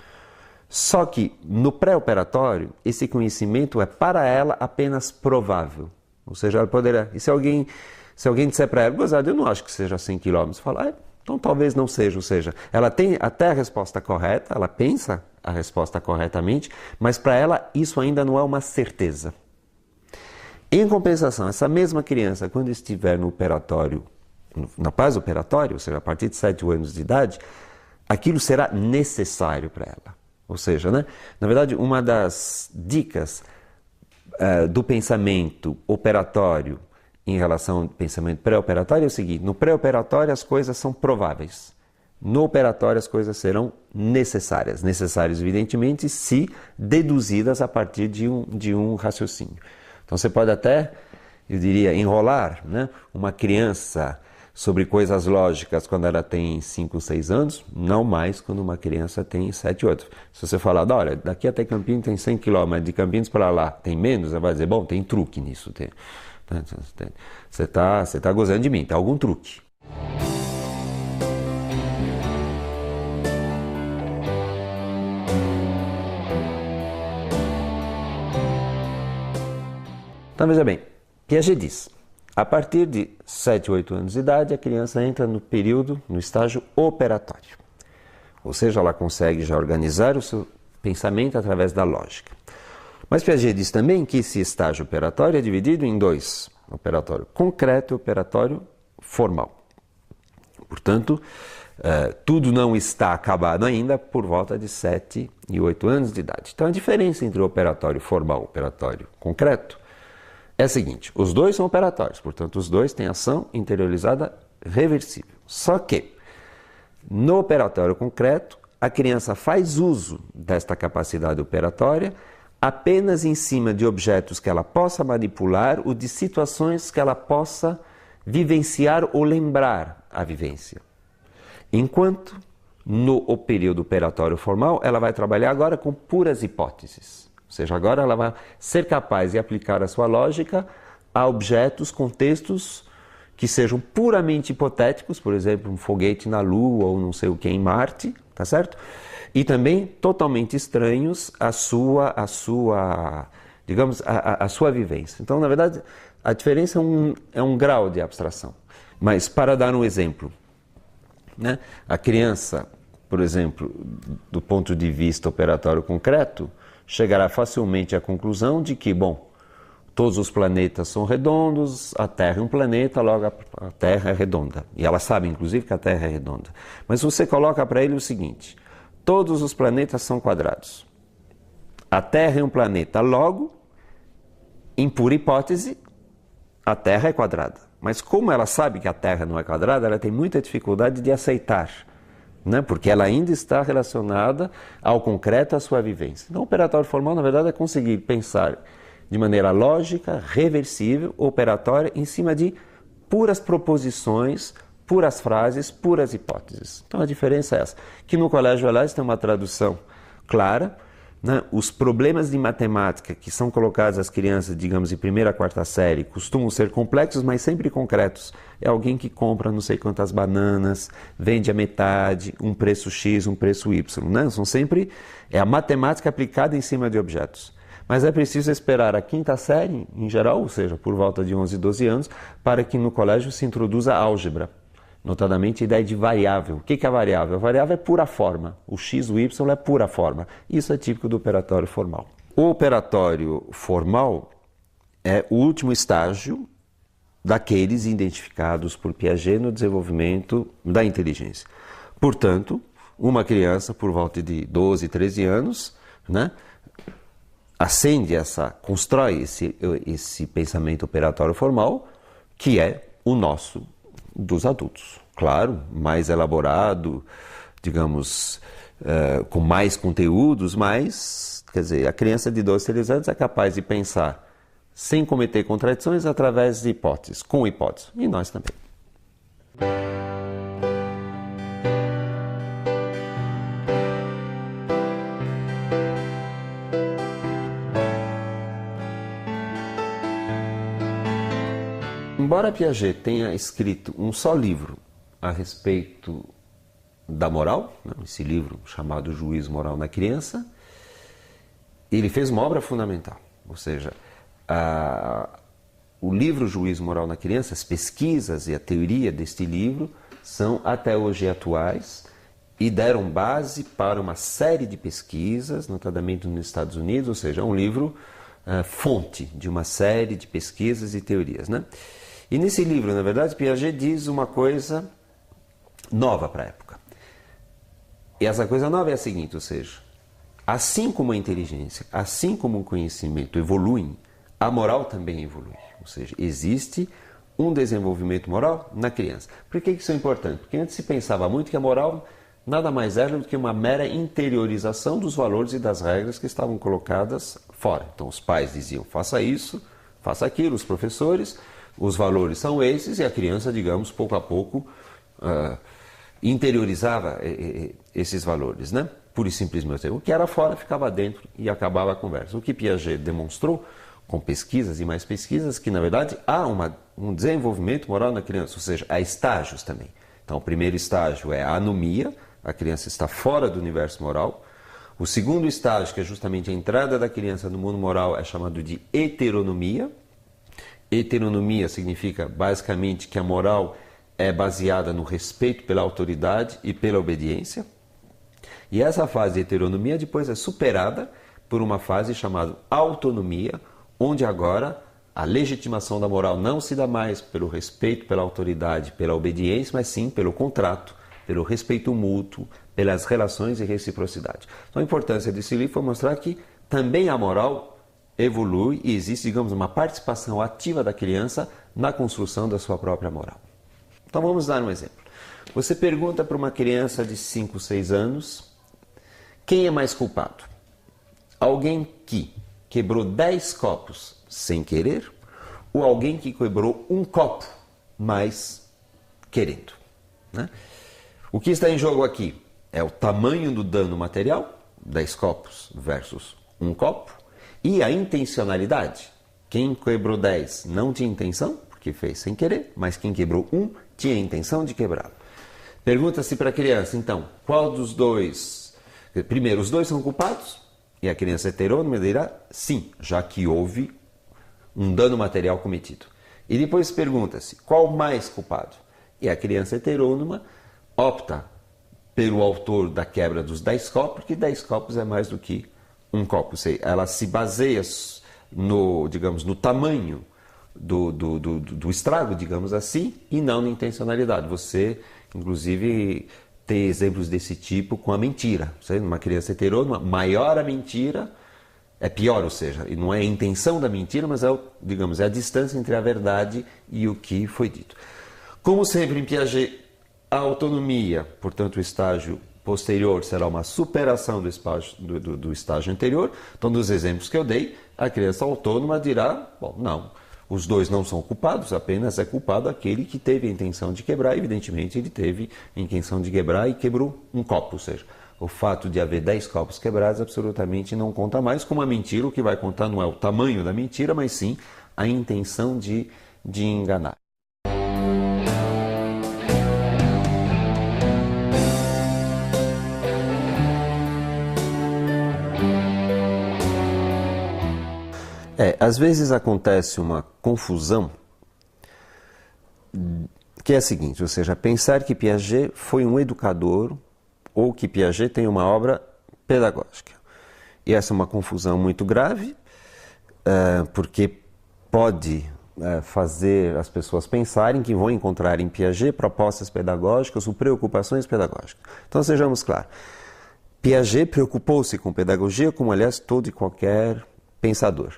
Só que no pré-operatório, esse conhecimento é para ela apenas provável. Ou seja, ela poderá... E se alguém disser para ela, gozado, eu não acho que seja 100 quilômetros, fala, então talvez não seja. Ou seja, ela tem até a resposta correta, ela pensa a resposta corretamente, mas para ela isso ainda não é uma certeza. Em compensação, essa mesma criança, quando estiver no operatório, na fase operatória, ou seja, a partir de 7 anos de idade, aquilo será necessário para ela. Ou seja, né? Na verdade, uma das dicas do pensamento operatório em relação ao pensamento pré-operatório é o seguinte: no pré-operatório as coisas são prováveis, no operatório as coisas serão necessárias. Necessárias, evidentemente, se deduzidas a partir de um raciocínio. Então você pode até, eu diria, enrolar, né, uma criança sobre coisas lógicas quando ela tem 5, 6 anos, não mais quando uma criança tem 7, 8. Se você falar, olha, daqui até Campinas tem 100 km, de Campinas para lá tem menos, ela vai dizer, bom, tem truque nisso. Você está gozando de mim, tem algum truque. Então veja bem, Piaget diz, a partir de 7, 8 anos de idade, a criança entra no período, no estágio operatório. Ou seja, ela consegue já organizar o seu pensamento através da lógica. Mas Piaget diz também que esse estágio operatório é dividido em dois, operatório concreto e operatório formal. Portanto, tudo não está acabado ainda por volta de 7 e 8 anos de idade. Então a diferença entre o operatório formal e o operatório concreto é a seguinte: os dois são operatórios, portanto os dois têm ação interiorizada reversível. Só que no operatório concreto, a criança faz uso desta capacidade operatória apenas em cima de objetos que ela possa manipular ou de situações que ela possa vivenciar ou lembrar a vivência. Enquanto no período operatório formal, ela vai trabalhar agora com puras hipóteses. Ou seja, agora ela vai ser capaz de aplicar a sua lógica a objetos, contextos que sejam puramente hipotéticos, por exemplo, um foguete na Lua ou não sei o que em Marte, tá certo? E também totalmente estranhos à sua, digamos, a sua vivência. Então, na verdade, a diferença é um grau de abstração. Mas, para dar um exemplo, né? A criança, por exemplo, do ponto de vista operatório concreto, chegará facilmente à conclusão de que, bom, todos os planetas são redondos, a Terra é um planeta, logo a Terra é redonda. E ela sabe, inclusive, que a Terra é redonda. Mas você coloca para ele o seguinte: todos os planetas são quadrados. A Terra é um planeta, logo, em pura hipótese, a Terra é quadrada. Mas como ela sabe que a Terra não é quadrada, ela tem muita dificuldade de aceitar, né? Porque ela ainda está relacionada ao concreto, à sua vivência. Então, o operatório formal, na verdade, é conseguir pensar de maneira lógica, reversível, operatória, em cima de puras proposições, puras frases, puras hipóteses. Então, a diferença é essa. Que no Colégio Aliás tem uma tradução clara, né? Os problemas de matemática que são colocados às crianças, digamos, de primeira a quarta série, costumam ser complexos, mas sempre concretos. É alguém que compra não sei quantas bananas, vende a metade, um preço X, um preço Y. Né? São sempre a matemática aplicada em cima de objetos. Mas é preciso esperar a quinta série, em geral, ou seja, por volta de 11, 12 anos, para que no colégio se introduza a álgebra. Notadamente a ideia de variável. O que é a variável? A variável é pura forma. O x, o y é pura forma. Isso é típico do operatório formal. O operatório formal é o último estágio daqueles identificados por Piaget no desenvolvimento da inteligência. Portanto, uma criança por volta de 12, 13 anos, né, constrói esse pensamento operatório formal, que é o nosso dos adultos. Claro, mais elaborado, digamos, com mais conteúdos, mas, quer dizer, a criança de 12, 13 anos é capaz de pensar sem cometer contradições através de hipóteses, com hipóteses. E nós também. Embora Piaget tenha escrito um só livro a respeito da moral, esse livro chamado Juízo Moral na Criança, ele fez uma obra fundamental. Ou seja, o livro Juízo Moral na Criança, as pesquisas e a teoria deste livro são até hoje atuais e deram base para uma série de pesquisas, notadamente nos Estados Unidos, ou seja, é um livro fonte de uma série de pesquisas e teorias, né? E nesse livro, na verdade, Piaget diz uma coisa nova para a época. E essa coisa nova é a seguinte, ou seja, assim como a inteligência, assim como o conhecimento evoluem, a moral também evolui. Ou seja, existe um desenvolvimento moral na criança. Por que isso é importante? Porque antes se pensava muito que a moral nada mais era do que uma mera interiorização dos valores e das regras que estavam colocadas fora. Então os pais diziam, faça isso, faça aquilo, os professores, os valores são esses, e a criança, digamos, pouco a pouco interiorizava esses valores, né? Pura e simplesmente. O que era fora ficava dentro e acabava a conversa. O que Piaget demonstrou com pesquisas e mais pesquisas, que na verdade há um desenvolvimento moral na criança, ou seja, há estágios também. Então o primeiro estágio é a anomia, a criança está fora do universo moral. O segundo estágio, que é justamente a entrada da criança no mundo moral, é chamado de heteronomia. Heteronomia significa basicamente que a moral é baseada no respeito pela autoridade e pela obediência. E essa fase de heteronomia depois é superada por uma fase chamada autonomia, onde agora a legitimação da moral não se dá mais pelo respeito pela autoridade, pela obediência, mas sim pelo contrato, pelo respeito mútuo, pelas relações e reciprocidade. Então a importância desse livro foi mostrar que também a moral evolui e existe, digamos, uma participação ativa da criança na construção da sua própria moral. Então vamos dar um exemplo. Você pergunta para uma criança de 5, 6 anos, quem é mais culpado? Alguém que quebrou 10 copos sem querer ou alguém que quebrou um copo, mas querendo, né? O que está em jogo aqui é o tamanho do dano material, 10 copos versus um copo, e a intencionalidade. Quem quebrou 10 não tinha intenção, porque fez sem querer, mas quem quebrou um tinha a intenção de quebrá-lo. Pergunta-se para a criança, então, qual dos dois... Primeiro, os dois são culpados? E a criança heterônoma dirá sim, já que houve um dano material cometido. E depois pergunta-se, qual mais culpado? E a criança heterônoma opta pelo autor da quebra dos 10 copos, porque 10 copos é mais do que um copo. Ela se baseia no, digamos, no tamanho do estrago, digamos assim, e não na intencionalidade. Você, inclusive, tem exemplos desse tipo com a mentira. Uma criança heterônoma, maior a mentira, é pior, ou seja, não é a intenção da mentira, mas digamos, é a distância entre a verdade e o que foi dito. Como sempre em Piaget, a autonomia, portanto o estágio posterior será uma superação do estágio anterior. Então, dos exemplos que eu dei, a criança autônoma dirá, bom, não, os dois não são culpados, apenas é culpado aquele que teve a intenção de quebrar. Evidentemente, ele teve a intenção de quebrar e quebrou um copo, ou seja, o fato de haver 10 copos quebrados absolutamente não conta mais. Como a mentira, o que vai contar não é o tamanho da mentira, mas sim a intenção de enganar. Às vezes acontece uma confusão que é a seguinte, ou seja, pensar que Piaget foi um educador ou que Piaget tem uma obra pedagógica. E essa é uma confusão muito grave, porque pode fazer as pessoas pensarem que vão encontrar em Piaget propostas pedagógicas ou preocupações pedagógicas. Então sejamos claros, Piaget preocupou-se com pedagogia, como aliás todo e qualquer pensador.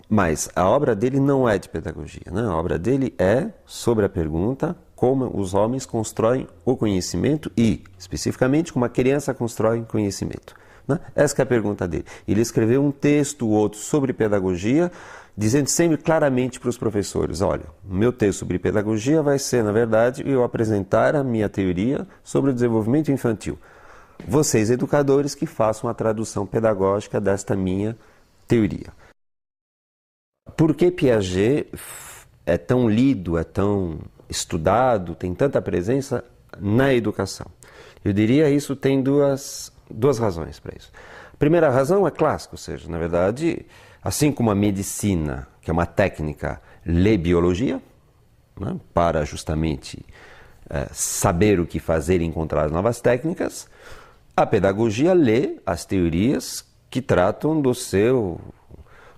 Mas a obra dele não é de pedagogia, né? A obra dele é sobre a pergunta como os homens constroem o conhecimento e, especificamente, como a criança constrói conhecimento, né? Essa é a pergunta dele. Ele escreveu um texto ou outro sobre pedagogia, dizendo sempre claramente para os professores, olha, o meu texto sobre pedagogia vai ser, na verdade, eu apresentar a minha teoria sobre o desenvolvimento infantil. Vocês, educadores, que façam a tradução pedagógica desta minha teoria. Por que Piaget é tão lido, é tão estudado, tem tanta presença na educação? Eu diria isso tem duas razões para isso. A primeira razão é clássica, ou seja, na verdade, assim como a medicina, que é uma técnica, lê biologia, né, para justamente saber o que fazer e encontrar novas técnicas, a pedagogia lê as teorias que tratam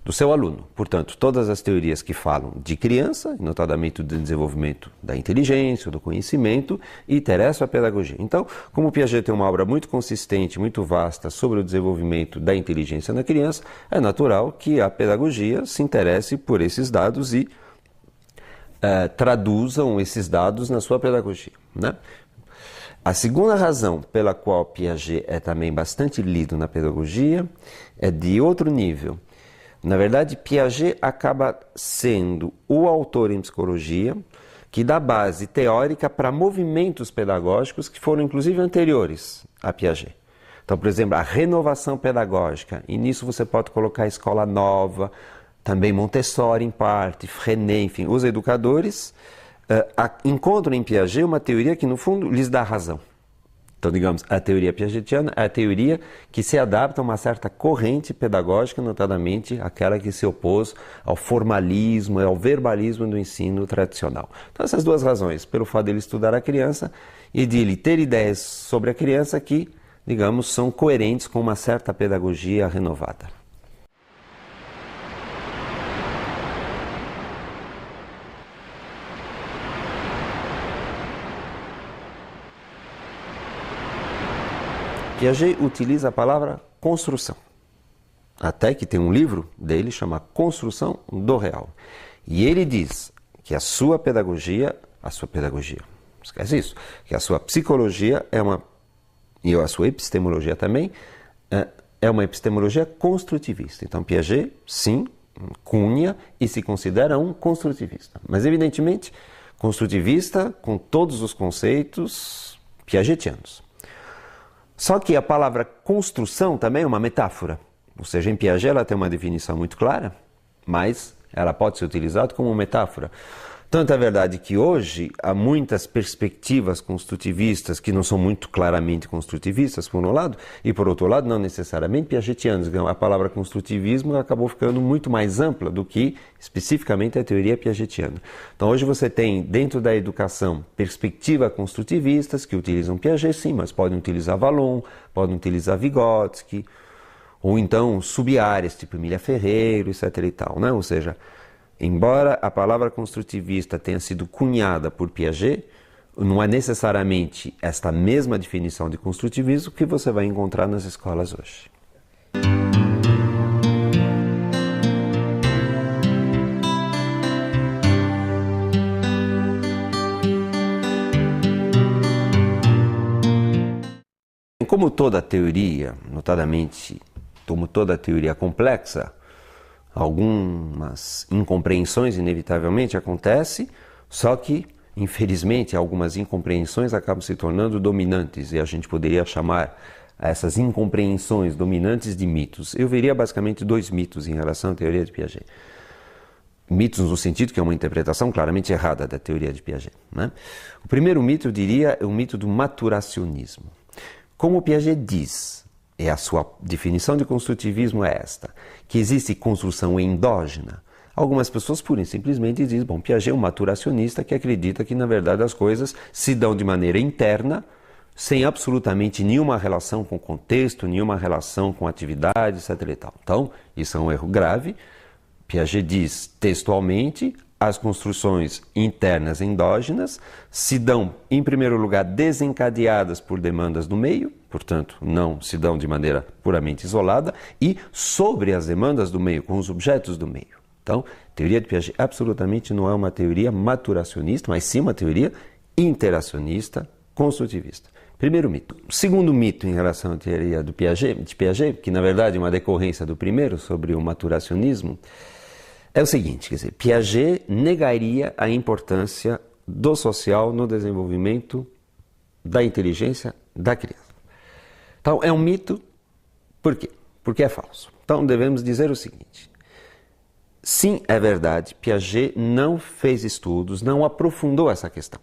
do seu aluno. Portanto, todas as teorias que falam de criança, notadamente do desenvolvimento da inteligência, do conhecimento, interessam a pedagogia. Então, como Piaget tem uma obra muito consistente, muito vasta sobre o desenvolvimento da inteligência na criança, é natural que a pedagogia se interesse por esses dados e traduzam esses dados na sua pedagogia, né? A segunda razão pela qual Piaget é também bastante lido na pedagogia é de outro nível. Na verdade, Piaget acaba sendo o autor em psicologia que dá base teórica para movimentos pedagógicos que foram inclusive anteriores a Piaget. Então, por exemplo, a renovação pedagógica, e nisso você pode colocar a escola nova, também Montessori em parte, Freinet, enfim, os educadores encontram em Piaget uma teoria que, no fundo, lhes dá razão. Então, digamos, a teoria piagetiana é a teoria que se adapta a uma certa corrente pedagógica, notadamente aquela que se opôs ao formalismo e ao verbalismo do ensino tradicional. Então, essas duas razões, pelo fato de ele estudar a criança e de ele ter ideias sobre a criança que, digamos, são coerentes com uma certa pedagogia renovada. Piaget utiliza a palavra construção, até que tem um livro dele chamado Construção do Real. E ele diz que a sua pedagogia, esquece isso, que a sua psicologia e a sua epistemologia também, é uma epistemologia construtivista. Então Piaget, sim, cunha e se considera um construtivista. Mas evidentemente, construtivista com todos os conceitos piagetianos. Só que a palavra construção também é uma metáfora. Ou seja, em Piaget ela tem uma definição muito clara, mas ela pode ser utilizada como metáfora. Tanto é verdade que hoje há muitas perspectivas construtivistas que não são muito claramente construtivistas, por um lado, e por outro lado, não necessariamente piagetianas. A palavra construtivismo acabou ficando muito mais ampla do que especificamente a teoria piagetiana. Então hoje você tem dentro da educação perspectivas construtivistas que utilizam Piaget, sim, mas podem utilizar Vallon, podem utilizar Vygotsky, ou então sub-áreas tipo Emília Ferreiro, etc. e tal, né? Ou seja, embora a palavra construtivista tenha sido cunhada por Piaget, não é necessariamente esta mesma definição de construtivismo que você vai encontrar nas escolas hoje. Como toda teoria, notadamente, como toda teoria complexa, algumas incompreensões inevitavelmente acontecem, só que, infelizmente, algumas incompreensões acabam se tornando dominantes e a gente poderia chamar essas incompreensões dominantes de mitos. Eu veria basicamente dois mitos em relação à teoria de Piaget. Mitos no sentido que é uma interpretação claramente errada da teoria de Piaget, né? O primeiro mito, eu diria, é o mito do maturacionismo. Como Piaget diz, e a sua definição de construtivismo é esta, que existe construção endógena. Algumas pessoas pura e simplesmente dizem, bom, Piaget é um maturacionista que acredita que, na verdade, as coisas se dão de maneira interna, sem absolutamente nenhuma relação com o contexto, nenhuma relação com atividade, etc. e tal. Então, isso é um erro grave. Piaget diz textualmente, as construções internas endógenas se dão, em primeiro lugar, desencadeadas por demandas do meio, portanto, não se dão de maneira puramente isolada, e sobre as demandas do meio, com os objetos do meio. Então, a teoria de Piaget absolutamente não é uma teoria maturacionista, mas sim uma teoria interacionista, construtivista. Primeiro mito. Segundo mito em relação à teoria de Piaget, que na verdade é uma decorrência do primeiro, sobre o maturacionismo, é o seguinte, quer dizer, Piaget negaria a importância do social no desenvolvimento da inteligência da criança. Então, é um mito, por quê? Porque é falso. Então, devemos dizer o seguinte, sim, é verdade, Piaget não fez estudos, não aprofundou essa questão.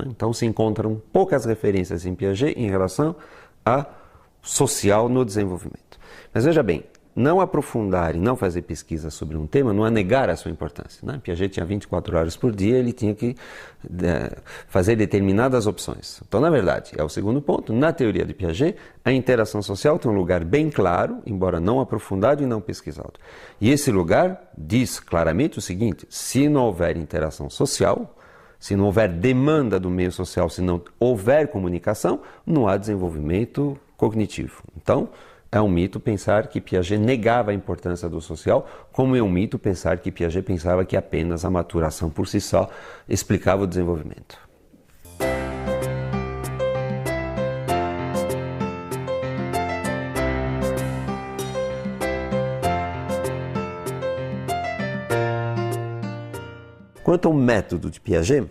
Então, se encontram poucas referências em Piaget em relação a social no desenvolvimento. Mas veja bem, não aprofundar e não fazer pesquisa sobre um tema não é negar a sua importância, né? Piaget tinha 24 horas por dia, ele tinha que fazer determinadas opções. Então, na verdade, é o segundo ponto. Na teoria de Piaget, a interação social tem um lugar bem claro, embora não aprofundado e não pesquisado. E esse lugar diz claramente o seguinte: se não houver interação social, se não houver demanda do meio social, se não houver comunicação, não há desenvolvimento cognitivo. Então, é um mito pensar que Piaget negava a importância do social, como é um mito pensar que Piaget pensava que apenas a maturação por si só explicava o desenvolvimento. Quanto ao método de Piaget, o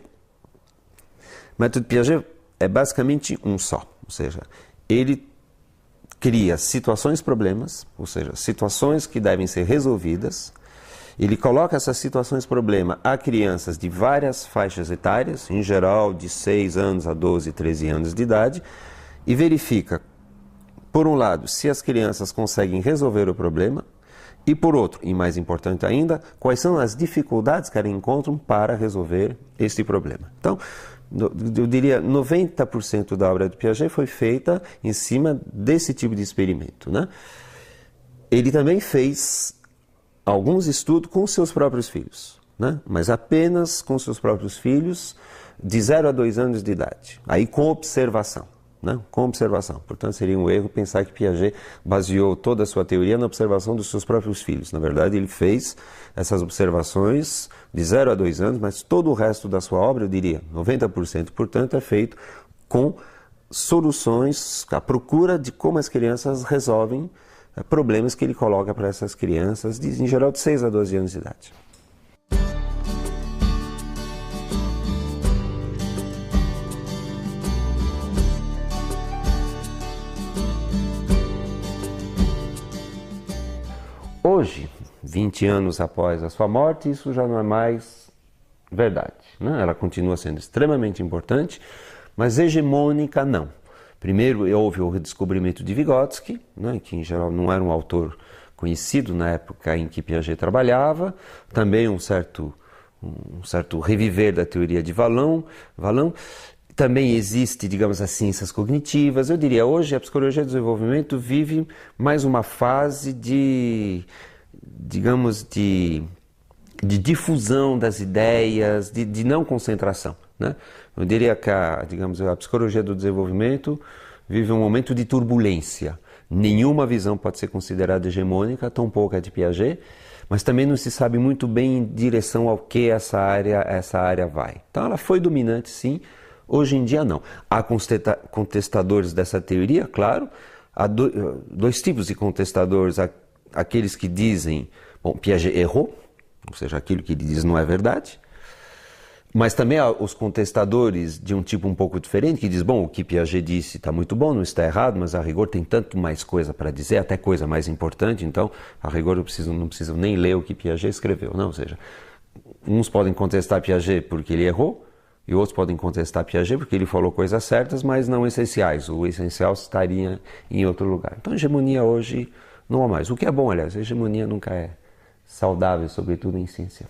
método de Piaget é basicamente um só, ou seja, ele cria situações-problemas, ou seja, situações que devem ser resolvidas. Ele coloca essas situações-problema a crianças de várias faixas etárias, em geral de 6 anos a 12, 13 anos de idade, e verifica, por um lado, se as crianças conseguem resolver o problema, e por outro, e mais importante ainda, quais são as dificuldades que elas encontram para resolver este problema. Então, eu diria 90% da obra de Piaget foi feita em cima desse tipo de experimento, né? Ele também fez alguns estudos com seus próprios filhos, né? Mas apenas com seus próprios filhos de 0 a 2 anos de idade, aí com observação, né? Com observação. Portanto, seria um erro pensar que Piaget baseou toda a sua teoria na observação dos seus próprios filhos. Na verdade, ele fez essas observações de 0 a 2 anos, mas todo o resto da sua obra, eu diria 90%, portanto, é feito com soluções, a procura de como as crianças resolvem problemas que ele coloca para essas crianças, em geral de 6 a 12 anos de idade. Hoje, 20 anos após a sua morte, isso já não é mais verdade, né? Ela continua sendo extremamente importante, mas hegemônica não. Primeiro houve o redescobrimento de Vygotsky, né, que em geral não era um autor conhecido na época em que Piaget trabalhava, também um certo reviver da teoria de Vallon. Também existe, digamos, as ciências cognitivas. Eu diria, hoje a psicologia do desenvolvimento vive mais uma fase de difusão das ideias, de não concentração, né? Eu diria que a psicologia do desenvolvimento vive um momento de turbulência. Nenhuma visão pode ser considerada hegemônica, tampouco a de Piaget, mas também não se sabe muito bem em direção ao que essa área vai. Então ela foi dominante, sim. Hoje em dia não. Há contestadores dessa teoria, claro. Há dois tipos de contestadores. Aqueles que dizem, bom, Piaget errou, ou seja, aquilo que ele diz não é verdade. Mas também há os contestadores de um tipo um pouco diferente, que diz, bom, o que Piaget disse está muito bom, não está errado, mas a rigor tem tanto mais coisa para dizer, até coisa mais importante, então a rigor não preciso nem ler o que Piaget escreveu. Não, ou seja, uns podem contestar Piaget porque ele errou, e outros podem contestar Piaget porque ele falou coisas certas, mas não essenciais. O essencial estaria em outro lugar. Então, a hegemonia hoje não há mais. O que é bom, aliás, a hegemonia nunca é saudável, sobretudo em ciência.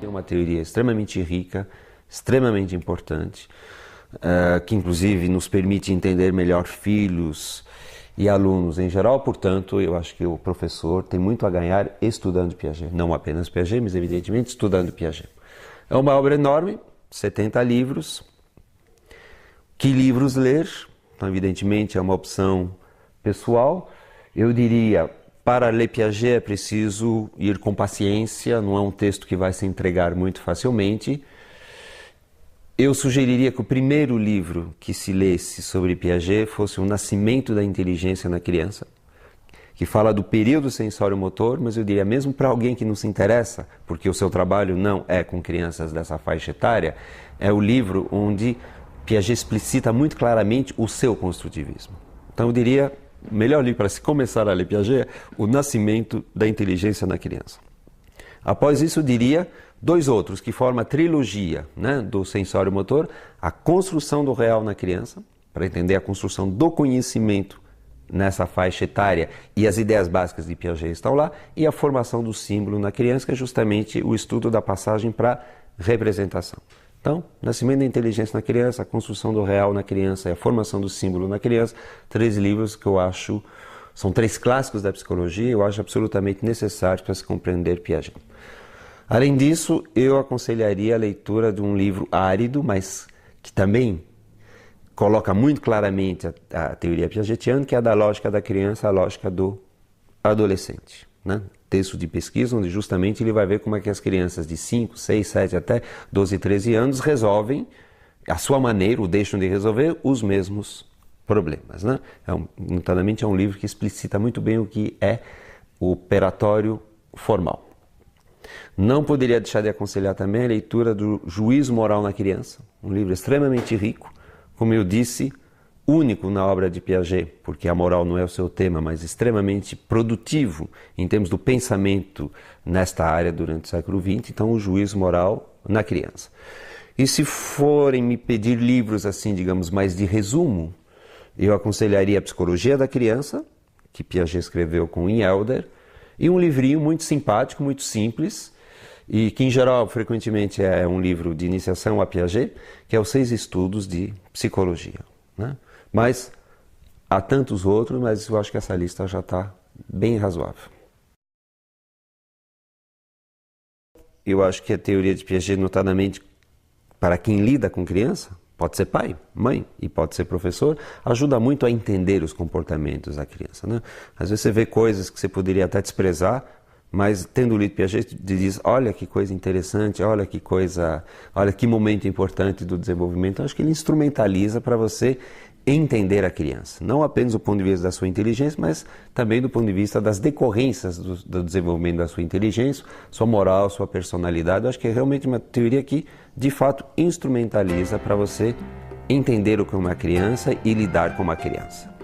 É uma teoria extremamente rica, extremamente importante, que inclusive nos permite entender melhor filhos e alunos em geral. Portanto, eu acho que o professor tem muito a ganhar estudando Piaget. Não apenas Piaget, mas evidentemente estudando Piaget. É uma obra enorme, 70 livros. Que livros ler? Então, evidentemente, é uma opção pessoal. Eu diria, para ler Piaget é preciso ir com paciência, não é um texto que vai se entregar muito facilmente. Eu sugeriria que o primeiro livro que se lesse sobre Piaget fosse O Nascimento da Inteligência na Criança, que fala do período sensório-motor, mas eu diria mesmo para alguém que não se interessa, porque o seu trabalho não é com crianças dessa faixa etária, é o livro onde Piaget explicita muito claramente o seu construtivismo. Então eu diria, o melhor livro para se começar a ler Piaget é O Nascimento da Inteligência na Criança. Após isso, diria dois outros, que formam a trilogia, né, do sensório-motor: a construção do real na criança, para entender a construção do conhecimento nessa faixa etária, e as ideias básicas de Piaget estão lá, e a formação do símbolo na criança, que é justamente o estudo da passagem para representação. Então, nascimento da inteligência na criança, a construção do real na criança e a formação do símbolo na criança, 3 livros que eu acho, são 3 clássicos da psicologia, eu acho absolutamente necessários para se compreender Piaget. Além disso, eu aconselharia a leitura de um livro árido, mas que também coloca muito claramente a teoria piagetiana, que é a da lógica da criança, a lógica do adolescente, né? Texto de pesquisa, onde justamente ele vai ver como é que as crianças de 5, 6, 7 até 12, 13 anos resolvem, à sua maneira, ou deixam de resolver, os mesmos problemas, né? Notadamente é um livro que explicita muito bem o que é o operatório formal. Não poderia deixar de aconselhar também a leitura do Juízo Moral na Criança, um livro extremamente rico, como eu disse, único na obra de Piaget, porque a moral não é o seu tema, mas extremamente produtivo em termos do pensamento nesta área durante o século XX, então o Juízo Moral na Criança. E se forem me pedir livros assim, digamos, mais de resumo, eu aconselharia a Psicologia da Criança, que Piaget escreveu com Ian Elder, e um livrinho muito simpático, muito simples, e que em geral frequentemente é um livro de iniciação a Piaget, que é os 6 estudos de psicologia, né? Mas há tantos outros, mas eu acho que essa lista já está bem razoável. Eu acho que a teoria de Piaget, notadamente para quem lida com criança, pode ser pai, mãe e pode ser professor, ajuda muito a entender os comportamentos da criança, né? Às vezes você vê coisas que você poderia até desprezar, mas tendo lido Piaget, diz: olha que coisa interessante, olha que momento importante do desenvolvimento. Eu acho que ele instrumentaliza para você entender a criança, não apenas do ponto de vista da sua inteligência, mas também do ponto de vista das decorrências do desenvolvimento da sua inteligência, sua moral, sua personalidade. Eu acho que é realmente uma teoria que, de fato, instrumentaliza para você entender o que é uma criança e lidar com uma criança.